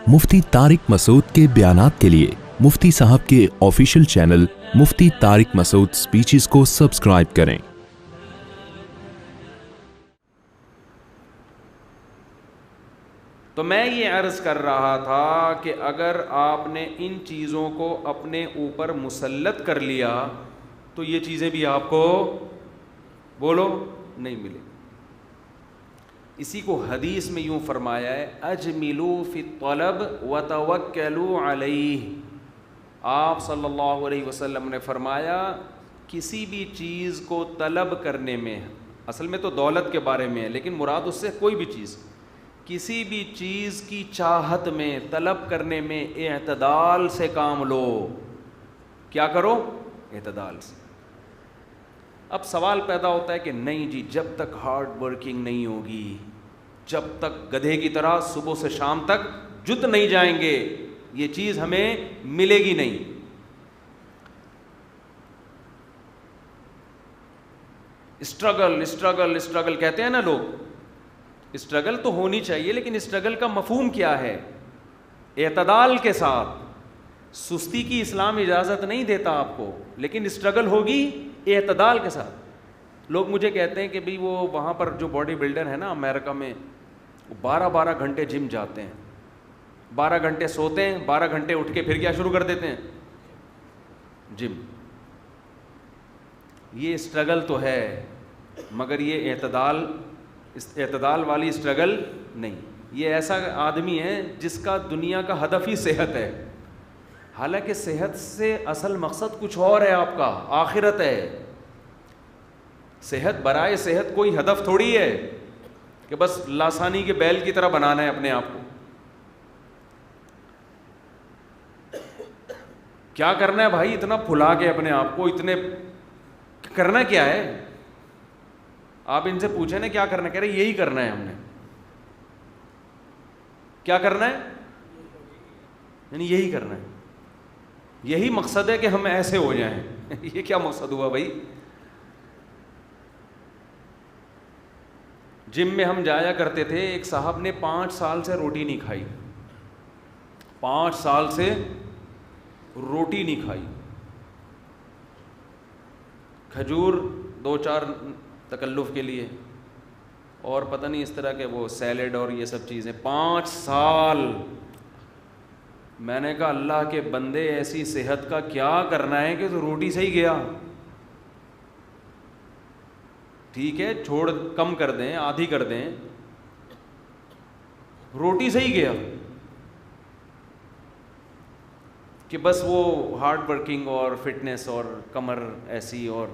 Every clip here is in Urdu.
مفتی طارق مسعود کے بیانات کے لیے مفتی صاحب کے آفیشیل چینل مفتی طارق مسعود سپیچز کو سبسکرائب کریں۔ تو میں یہ عرض کر رہا تھا کہ اگر آپ نے ان چیزوں کو اپنے اوپر مسلط کر لیا تو یہ چیزیں بھی آپ کو بولو نہیں ملے۔ اسی کو حدیث میں یوں فرمایا ہے، اجملوا فی الطلب وتوکلوا علیہ۔ آپ صلی اللہ علیہ وسلم نے فرمایا کسی بھی چیز کو طلب کرنے میں، اصل میں تو دولت کے بارے میں ہے لیکن مراد اس سے کوئی بھی چیز، کسی بھی چیز کی چاہت میں، طلب کرنے میں اعتدال سے کام لو۔ کیا کرو؟ اعتدال سے۔ اب سوال پیدا ہوتا ہے کہ نہیں جی، جب تک ہارڈ ورکنگ نہیں ہوگی، جب تک گدھے کی طرح صبح سے شام تک جت نہیں جائیں گے، یہ چیز ہمیں ملے گی نہیں۔ اسٹرگل اسٹرگل اسٹرگل کہتے ہیں نا لوگ، اسٹرگل تو ہونی چاہیے لیکن اسٹرگل کا مفہوم کیا ہے؟ اعتدال کے ساتھ۔ سستی کی اسلام اجازت نہیں دیتا آپ کو، لیکن اسٹرگل ہوگی اعتدال کے ساتھ۔ لوگ مجھے کہتے ہیں کہ بھئی وہ وہاں پر جو باڈی بلڈر ہے نا امریکہ میں، وہ 12 گھنٹے جم جاتے ہیں، 12 گھنٹے سوتے ہیں، 12 گھنٹے اٹھ کے پھر کیا شروع کر دیتے ہیں؟ جم۔ یہ اسٹرگل تو ہے مگر یہ اعتدال والی اسٹرگل نہیں۔ یہ ایسا آدمی ہے جس کا دنیا کا ہدف ہی صحت ہے، حالانکہ صحت سے اصل مقصد کچھ اور ہے، آپ کا آخرت ہے۔ صحت برائے صحت کوئی ہدف تھوڑی ہے کہ بس لاسانی کے بیل کی طرح بنانا ہے اپنے آپ کو۔ کیا کرنا ہے بھائی اتنا پھلا کے اپنے آپ کو؟ اتنے کرنا کیا ہے؟ آپ ان سے پوچھیں نا کیا کرنا ہے، کہہ رہے یہی کرنا ہے ہم نے۔ کیا کرنا ہے؟ یعنی یہی کرنا ہے، یہی مقصد ہے کہ ہم ایسے ہو جائیں۔ یہ کیا مقصد ہوا بھائی؟ جم میں ہم جایا کرتے تھے، ایک صاحب نے 5 سال سے روٹی نہیں کھائی، 5 سال سے روٹی نہیں کھائی، کھجور 2-4 تکلف کے لیے اور پتہ نہیں اس طرح کے وہ سیلڈ اور یہ سب چیزیں، 5 سال۔ میں نے کہا اللہ کے بندے ایسی صحت کا کیا کرنا ہے کہ تو روٹی سے ہی گیا؟ ٹھیک ہے چھوڑ، کم کر دیں، آدھی کر دیں، روٹی سے ہی گیا کہ بس وہ ہارڈ ورکنگ اور فٹنس اور کمر ایسی، اور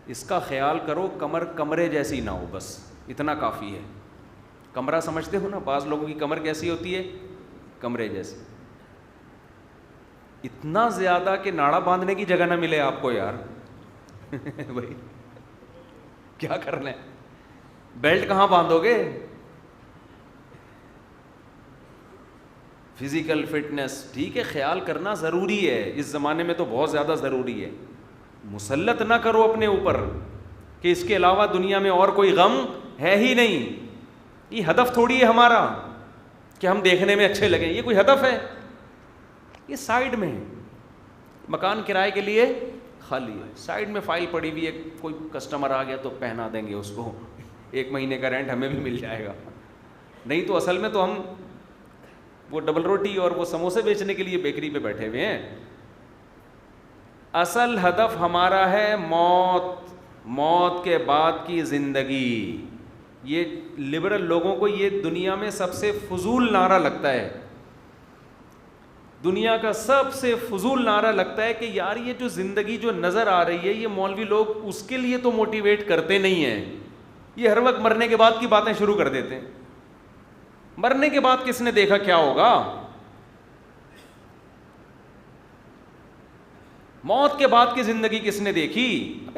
اس کا خیال کرو کمر کمرے جیسی نہ ہو، بس اتنا کافی ہے۔ کمرہ سمجھتے ہو نا؟ بعض لوگوں کی کمر کیسی ہوتی ہے؟ کمرے جیسی۔ اتنا زیادہ کہ ناڑا باندھنے کی جگہ نہ ملے آپ کو یار۔ بھائی کیا کرنا ہے؟ بیلٹ کہاں باندھو گے؟ فزیکل فٹنس ٹھیک ہے، خیال کرنا ضروری ہے، اس زمانے میں تو بہت زیادہ ضروری ہے۔ مسلط نہ کرو اپنے اوپر کہ اس کے علاوہ دنیا میں اور کوئی غم ہے ہی نہیں۔ یہ ہدف تھوڑی ہے ہمارا کہ ہم دیکھنے میں اچھے لگیں، یہ کوئی ہدف ہے؟ یہ سائیڈ میں ہے، مکان کرائے کے لیے خالی ہے، سائیڈ میں فائل پڑی ہوئی ہے، کوئی کسٹمر آ گیا تو پہنا دیں گے اس کو، 1 مہینے کا رینٹ ہمیں بھی مل جائے گا۔ نہیں تو اصل میں تو ہم وہ ڈبل روٹی اور وہ سموسے بیچنے کے لیے بیکری پہ بیٹھے ہوئے ہیں۔ اصل ہدف ہمارا ہے موت، موت کے بعد کی زندگی۔ یہ لبرل لوگوں کو یہ دنیا میں سب سے فضول نعرہ لگتا ہے، دنیا کا سب سے فضول نعرہ لگتا ہے کہ یار یہ جو زندگی جو نظر آ رہی ہے، یہ مولوی لوگ اس کے لیے تو موٹیویٹ کرتے نہیں ہیں، یہ ہر وقت مرنے کے بعد کی باتیں شروع کر دیتے ہیں۔ مرنے کے بعد کس نے دیکھا کیا ہوگا؟ موت کے بعد کی زندگی کس نے دیکھی؟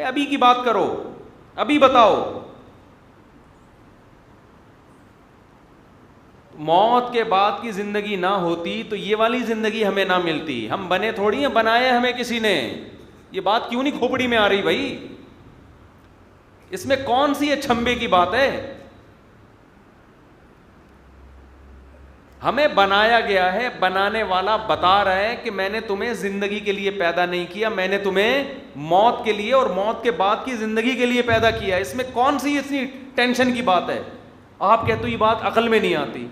ابھی کی بات کرو، ابھی بتاؤ۔ موت کے بعد کی زندگی نہ ہوتی تو یہ والی زندگی ہمیں نہ ملتی۔ ہم بنے تھوڑی ہیں، بنایا ہمیں کسی نے۔ یہ بات کیوں نہیں کھوپڑی میں آ رہی بھائی؟ اس میں کون سی چھمبے کی بات ہے؟ ہمیں بنایا گیا ہے, بنانے والا بتا رہا ہے کہ میں نے تمہیں زندگی کے لیے پیدا نہیں کیا, میں نے تمہیں موت کے لیے اور موت کے بعد کی زندگی کے لیے پیدا کیا. اس میں کون سی اتنی ٹینشن کی بات ہے؟ آپ کہتے ہو یہ بات عقل میں نہیں آتی,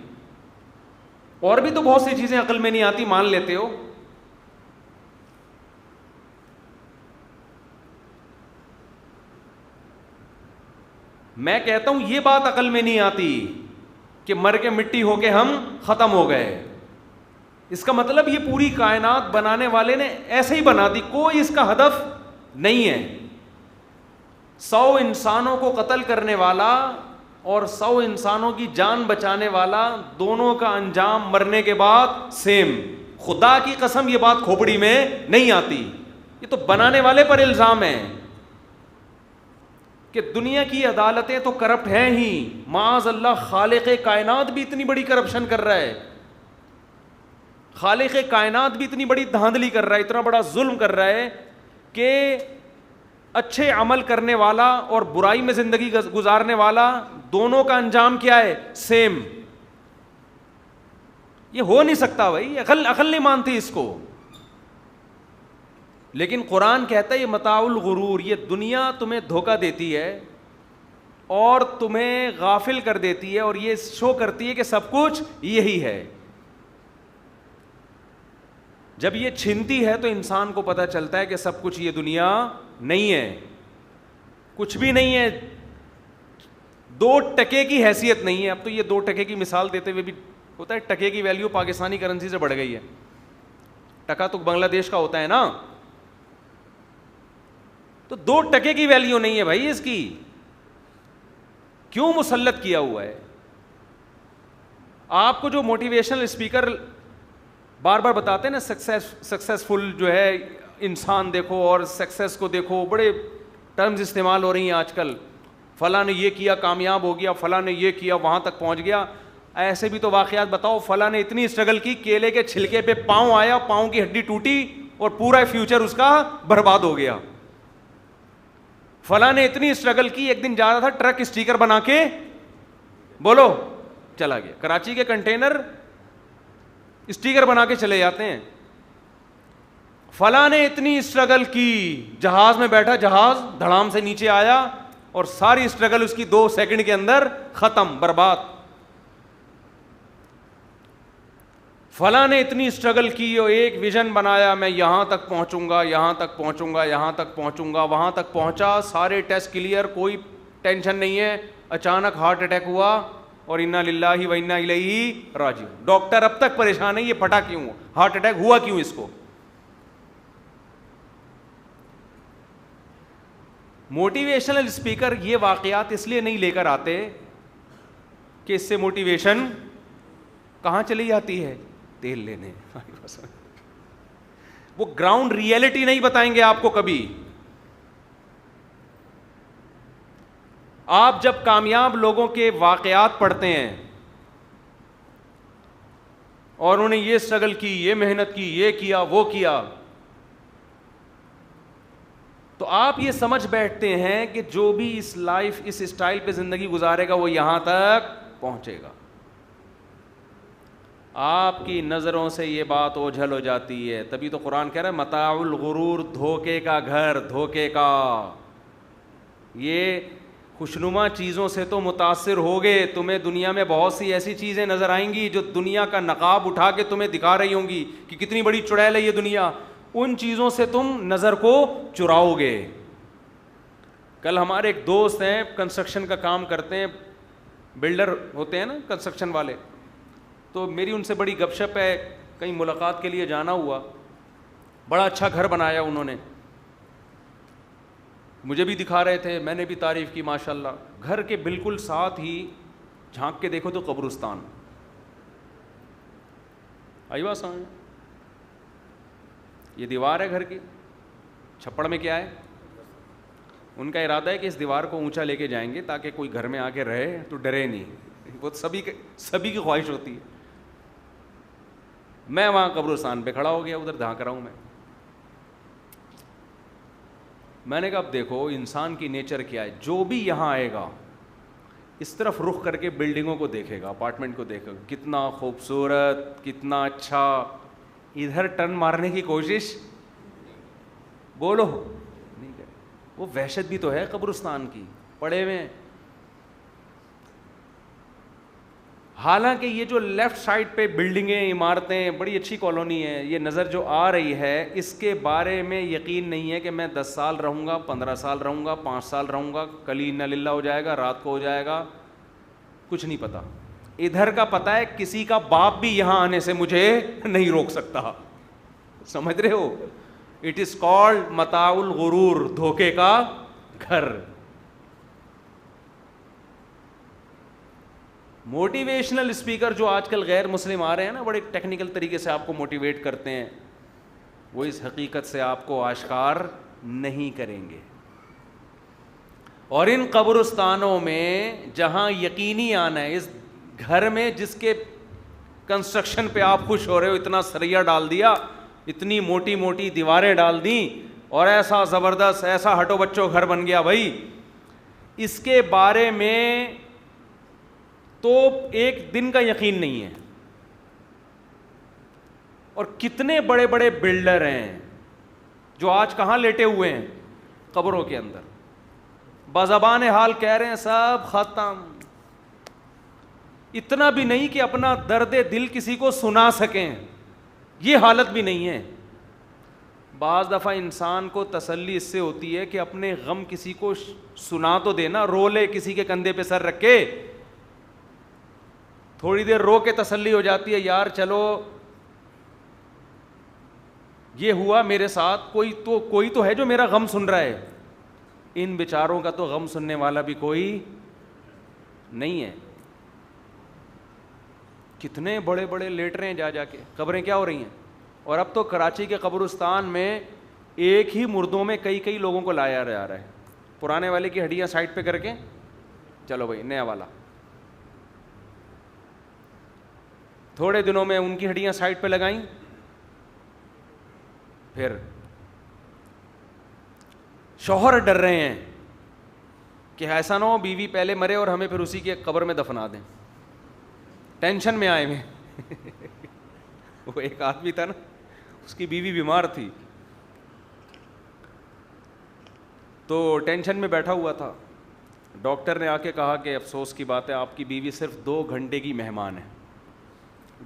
اور بھی تو بہت سی چیزیں عقل میں نہیں آتی, مان لیتے ہو. میں کہتا ہوں یہ بات عقل میں نہیں آتی کہ مر کے مٹی ہو کے ہم ختم ہو گئے. اس کا مطلب یہ پوری کائنات بنانے والے نے ایسے ہی بنا دی, کوئی اس کا ہدف نہیں ہے. 100 انسانوں کو قتل کرنے والا اور 100 انسانوں کی جان بچانے والا, دونوں کا انجام مرنے کے بعد سیم. خدا کی قسم یہ بات کھوپڑی میں نہیں آتی. یہ تو بنانے والے پر الزام ہے کہ دنیا کی عدالتیں تو کرپٹ ہیں ہی, معاذ اللہ خالق کائنات بھی اتنی بڑی کرپشن کر رہا ہے, خالق کائنات بھی اتنی بڑی دھاندلی کر رہا ہے, اتنا بڑا ظلم کر رہا ہے کہ اچھے عمل کرنے والا اور برائی میں زندگی گزارنے والا, دونوں کا انجام کیا ہے؟ سیم. یہ ہو نہیں سکتا بھائی, عقل نہیں مانتی اس کو. لیکن قرآن کہتا ہے یہ متاع الغرور, یہ دنیا تمہیں دھوکہ دیتی ہے اور تمہیں غافل کر دیتی ہے, اور یہ شو کرتی ہے کہ سب کچھ یہی ہے. جب یہ چھنتی ہے تو انسان کو پتہ چلتا ہے کہ سب کچھ یہ دنیا نہیں ہے, کچھ بھی نہیں ہے, 2 ٹکے کی حیثیت نہیں ہے. اب تو یہ 2 ٹکے کی مثال دیتے ہوئے بھی ہوتا ہے, ٹکے کی ویلیو پاکستانی کرنسی سے بڑھ گئی ہے. ٹکا تو بنگلہ دیش کا ہوتا ہے نا, تو 2 ٹکے کی ویلیو نہیں ہے بھائی اس کی. کیوں مسلط کیا ہوا ہے؟ آپ کو جو موٹیویشنل اسپیکر بار بار بتاتے ہیں نا, سکسیسفل جو ہے انسان دیکھو اور سکسیس کو دیکھو, بڑے ٹرمز استعمال ہو رہی ہیں آج کل, فلاں نے یہ کیا کامیاب ہو گیا, فلاں نے یہ کیا وہاں تک پہنچ گیا. ایسے بھی تو واقعات بتاؤ, فلاں نے اتنی اسٹرگل کی, کیلے کے چھلکے پہ پاؤں آیا, پاؤں کی ہڈی ٹوٹی اور پورا فیوچر اس کا برباد ہو گیا. فلاں نے اتنی اسٹرگل کی, ایک دن جا رہا تھا ٹرک اسٹیکر بنا کے, بولو, چلا گیا. کراچی کے کنٹینر اسٹیکر بنا کے چلے جاتے ہیں. فلاں نے اتنی اسٹرگل کی, جہاز میں بیٹھا, جہاز دھڑام سے نیچے آیا اور ساری اسٹرگل اس کی 2 سیکنڈ کے اندر ختم, برباد. فلاں نے اتنی اسٹرگل کی اور ایک ویژن بنایا, میں یہاں تک پہنچوں گا, یہاں تک پہنچوں گا, یہاں تک پہنچوں گا, وہاں تک پہنچا, سارے ٹیسٹ کلیئر, کوئی ٹینشن نہیں ہے. اچانک ہارٹ اٹیک ہوا اور انا للہ و انا الیہ راجعون. ڈاکٹر اب تک پریشان ہے یہ پھٹا کیوں, ہارٹ اٹیک ہوا کیوں اس کو. موٹیویشنل اسپیکر یہ واقعات اس لیے نہیں لے کر آتے کہ اس سے موٹیویشن کہاں چلی جاتی ہے, تیل لینے. وہ گراؤنڈ ریئلٹی نہیں بتائیں گے آپ کو کبھی. آپ جب کامیاب لوگوں کے واقعات پڑھتے ہیں اور انہوں نے یہ اسٹرگل کی, یہ محنت کی, یہ کیا, وہ کیا, تو آپ یہ سمجھ بیٹھتے ہیں کہ جو بھی اس لائف, اس اسٹائل پہ زندگی گزارے گا وہ یہاں تک پہنچے گا. آپ کی نظروں سے یہ بات اوجھل ہو جاتی ہے. تبھی تو قرآن کہہ رہا ہے متاع الغرور, دھوکے کا گھر, دھوکے کا. یہ خوشنما چیزوں سے تو متاثر ہوگے, تمہیں دنیا میں بہت سی ایسی چیزیں نظر آئیں گی جو دنیا کا نقاب اٹھا کے تمہیں دکھا رہی ہوں گی کہ کتنی بڑی چڑیل ہے یہ دنیا. ان چیزوں سے تم نظر کو چراؤ گے. کل ہمارے ایک دوست ہیں, کنسٹرکشن کا کام کرتے ہیں, بلڈر ہوتے ہیں نا کنسٹرکشن والے, تو میری ان سے بڑی گپ شپ ہے, کہیں ملاقات کے لیے جانا ہوا. بڑا اچھا گھر بنایا انہوں نے, مجھے بھی دکھا رہے تھے, میں نے بھی تعریف کی ماشاءاللہ. گھر کے بالکل ساتھ ہی جھانک کے دیکھو تو قبرستان. آئی بات سمجھ؟ یہ دیوار ہے گھر کی, چھپڑ میں کیا ہے, ان کا ارادہ ہے کہ اس دیوار کو اونچا لے کے جائیں گے تاکہ کوئی گھر میں آ کے رہے تو ڈرے نہیں. وہ سبھی کی خواہش ہوتی ہے. میں وہاں قبرستان پہ کھڑا ہو گیا, ادھر دھانک رہا ہوں میں نے کہا اب دیکھو انسان کی نیچر کیا ہے, جو بھی یہاں آئے گا اس طرف رخ کر کے بلڈنگوں کو دیکھے گا, اپارٹمنٹ کو دیکھے گا, کتنا خوبصورت, کتنا اچھا, ادھر ٹرن مارنے کی کوشش بولو نہیں کرے. وہ وحشت بھی تو ہے قبرستان کی, پڑے ہوئے ہیں. حالانکہ یہ جو لیفٹ سائڈ پہ بلڈنگیں, عمارتیں, بڑی اچھی کالونی ہے, یہ نظر جو آ رہی ہے, اس کے بارے میں یقین نہیں ہے کہ میں 10 سال رہوں گا, 15 سال رہوں گا, 5 سال رہوں گا, کل انا للہ ہو جائے گا, رات کو ہو جائے گا, کچھ نہیں پتا. ادھر کا پتہ ہے, کسی کا باپ بھی یہاں آنے سے مجھے نہیں روک سکتا. سمجھ رہے ہو؟ اٹ از کالڈ متاع الغرور, دھوکے کا گھر. موٹیویشنل اسپیکر جو آج کل غیر مسلم آ رہے ہیں نا, بڑے ٹیکنیکل طریقے سے آپ کو موٹیویٹ کرتے ہیں, وہ اس حقیقت سے آپ کو آشکار نہیں کریں گے. اور ان قبرستانوں میں جہاں یقینی آنا ہے, اس گھر میں جس کے کنسٹرکشن پہ آپ خوش ہو رہے ہو, اتنا سریا ڈال دیا, اتنی موٹی موٹی دیواریں ڈال دیں, اور ایسا زبردست, ایسا ہٹو بچوں گھر بن گیا بھائی, اس کے بارے میں تو ایک دن کا یقین نہیں ہے. اور کتنے بڑے بڑے بلڈر ہیں جو آج کہاں لیٹے ہوئے ہیں, قبروں کے اندر, بزبان حال کہہ رہے ہیں سب ختم. اتنا بھی نہیں کہ اپنا درد دل کسی کو سنا سکیں, یہ حالت بھی نہیں ہے. بعض دفعہ انسان کو تسلی اس سے ہوتی ہے کہ اپنے غم کسی کو سنا تو دینا, رو لے کسی کے کندھے پہ سر رکھ کے, تھوڑی دیر رو کے تسلی ہو جاتی ہے, یار چلو یہ ہوا میرے ساتھ, کوئی تو ہے جو میرا غم سن رہا ہے. ان بیچاروں کا تو غم سننے والا بھی کوئی نہیں ہے. کتنے بڑے بڑے لیٹ رہے ہیں جا جا کے, قبریں کیا ہو رہی ہیں. اور اب تو کراچی کے قبرستان میں ایک ہی مردوں میں کئی لوگوں کو لایا جا رہا ہے. پرانے والے کی ہڈیاں سائڈ پہ کر کے چلو بھائی نیا والا, تھوڑے دنوں میں ان کی ہڈیاں سائڈ پہ لگائیں, پھر شوہر ڈر رہے ہیں کہ ایسا نہ ہو بیوی پہلے مرے اور ہمیں پھر اسی کے قبر میں دفنا دیں, ٹینشن میں آئے ہوئے. وہ ایک آدمی تھا نا, اس کی بیوی بیمار تھی تو ٹینشن میں بیٹھا ہوا تھا. ڈاکٹر نے آ کے کہا کہ افسوس کی بات ہے آپ کی بیوی صرف 2 گھنٹے کی مہمان ہے.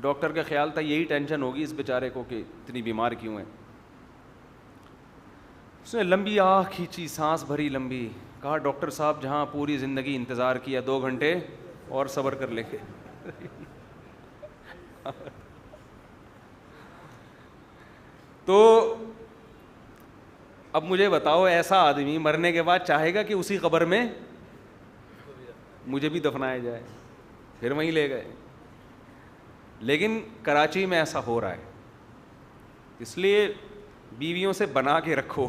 ڈاکٹر کا خیال تھا یہی ٹینشن ہوگی اس بیچارے کو کہ اتنی بیمار کیوں ہے. اس نے لمبی آہ کھینچی, سانس بھری لمبی, کہا ڈاکٹر صاحب جہاں پوری زندگی انتظار کیا 2 گھنٹے اور صبر کر لیں گے. تو اب مجھے بتاؤ, ایسا آدمی مرنے کے بعد چاہے گا کہ اسی قبر میں مجھے بھی دفنایا جائے, پھر وہیں لے گئے. لیکن کراچی میں ایسا ہو رہا ہے, اس لیے بیویوں سے بنا کے رکھو.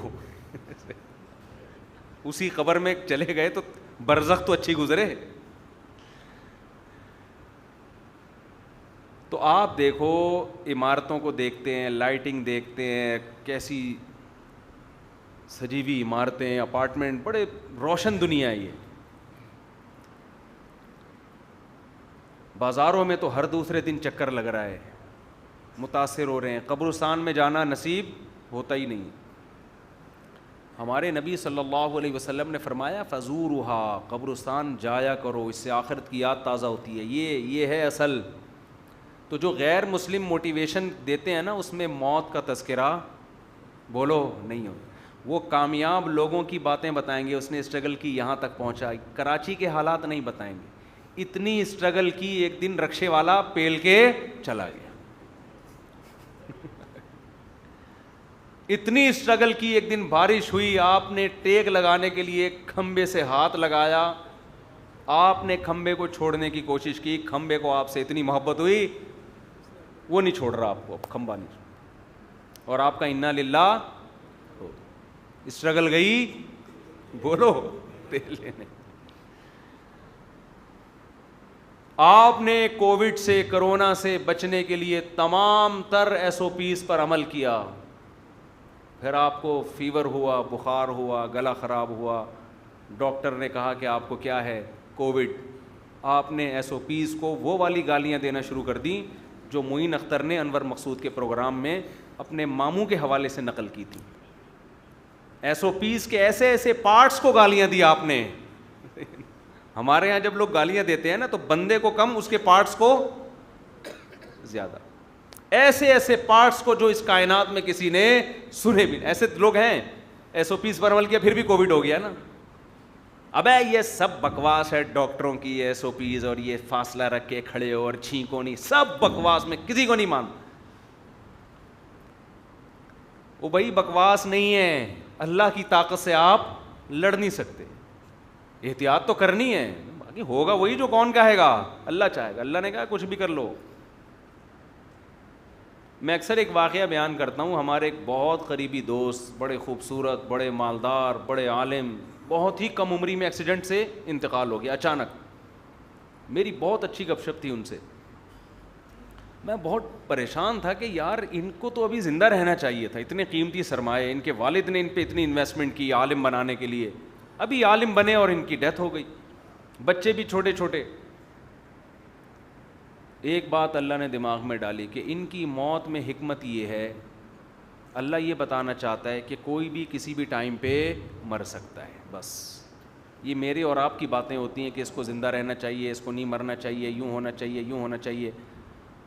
اسی قبر میں چلے گئے تو برزخ تو اچھی گزرے. تو آپ دیکھو, عمارتوں کو دیکھتے ہیں, لائٹنگ دیکھتے ہیں, کیسی سجی ہوئی عمارتیں, اپارٹمنٹ, بڑے روشن دنیا ہے یہ. بازاروں میں تو ہر دوسرے دن چکر لگ رہا ہے, متاثر ہو رہے ہیں. قبرستان میں جانا نصیب ہوتا ہی نہیں. ہمارے نبی صلی اللہ علیہ وسلم نے فرمایا فزورھا, قبرستان جایا کرو, اس سے آخرت کی یاد تازہ ہوتی ہے. یہ ہے اصل. تو جو غیر مسلم موٹیویشن دیتے ہیں نا, اس میں موت کا تذکرہ بولو نہیں ہو. وہ کامیاب لوگوں کی باتیں بتائیں گے, اس نے اسٹرگل کی یہاں تک پہنچا. کراچی کے حالات نہیں بتائیں گے. اتنی اسٹرگل کی, ایک دن رکشے والا پیل کے چلا گیا. اتنی اسٹرگل کی, ایک دن بارش ہوئی, آپ نے ٹیک لگانے کے لیے کھمبے سے ہاتھ لگایا, آپ نے کھمبے کو چھوڑنے کی کوشش کی, کھمبے کو آپ سے اتنی محبت ہوئی وہ نہیں چھوڑ رہا آپ کو, اب کھمبا نہیں, اور آپ کا انا للہ. اسٹرگل گئی بولو تیل لینے. آپ نے کووڈ سے, کرونا سے بچنے کے لیے تمام تر SOPs پر عمل کیا, پھر آپ کو فیور ہوا, بخار ہوا, گلا خراب ہوا, ڈاکٹر نے کہا کہ آپ کو کیا ہے, کووڈ. آپ نے ایس او پیز کو وہ والی گالیاں دینا شروع کر دیں جو معین اختر نے انور مقصود کے پروگرام میں اپنے ماموں کے حوالے سے نقل کی تھی. ایس او پیز کے ایسے ایسے پارٹس کو گالیاں دی آپ نے. ہمارے ہاں جب لوگ گالیاں دیتے ہیں نا تو بندے کو کم, اس کے پارٹس کو زیادہ. ایسے ایسے پارٹس کو جو اس کائنات میں کسی نے سنے بھی. ایسے لوگ ہیں ایس او پیز پر عمل کیا پھر بھی کووڈ ہو گیا نا. ابے یہ سب بکواس ہے ڈاکٹروں کی, ایس او پیز اور یہ فاصلہ رکھ کے کھڑے ہو اور چھینکو نہیں, سب بکواس, میں کسی کو نہیں مانتا. وہ بھائی بکواس نہیں ہے, اللہ کی طاقت سے آپ لڑ نہیں سکتے, احتیاط تو کرنی ہے. باقی ہوگا وہی جو کون کہے گا, اللہ چاہے گا. اللہ نے کہا کچھ بھی کر لو. میں اکثر ایک واقعہ بیان کرتا ہوں. ہمارے ایک بہت قریبی دوست, بڑے خوبصورت, بڑے مالدار, بڑے عالم, بہت ہی کم عمری میں ایکسیڈنٹ سے انتقال ہو گیا اچانک. میری بہت اچھی گپ شپ تھی ان سے. میں بہت پریشان تھا کہ یار ان کو تو ابھی زندہ رہنا چاہیے تھا, اتنے قیمتی سرمایہ, ان کے والد نے ان پہ اتنی انویسٹمنٹ کی عالم بنانے کے لیے, ابھی عالم بنے اور ان کی ڈیتھ ہو گئی, بچے بھی چھوٹے چھوٹے. ایک بات اللہ نے دماغ میں ڈالی کہ ان کی موت میں حکمت یہ ہے, اللہ یہ بتانا چاہتا ہے کہ کوئی بھی کسی بھی ٹائم پہ مر سکتا ہے. بس یہ میرے اور آپ کی باتیں ہوتی ہیں کہ اس کو زندہ رہنا چاہیے, اس کو نہیں مرنا چاہیے, یوں ہونا چاہیے, یوں ہونا چاہیے.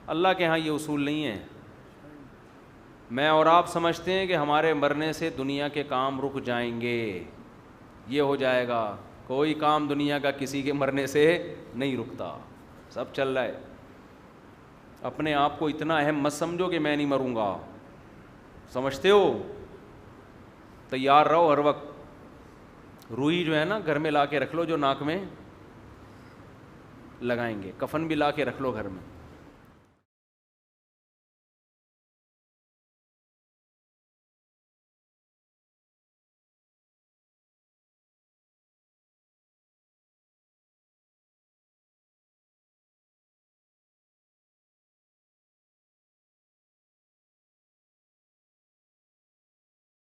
اللہ کے ہاں یہ اصول نہیں ہے. میں اور آپ سمجھتے ہیں کہ ہمارے مرنے سے دنیا کے کام رک جائیں گے, یہ ہو جائے گا. کوئی کام دنیا کا کسی کے مرنے سے نہیں رکتا, سب چل رہا ہے. اپنے آپ کو اتنا اہم مت سمجھو کہ میں نہیں مروں گا, سمجھتے ہو, تیار رہو ہر وقت. روئی جو ہے نا گھر میں لا کے رکھ لو, جو ناک میں لگائیں گے, کفن بھی لا کے رکھ لو گھر میں.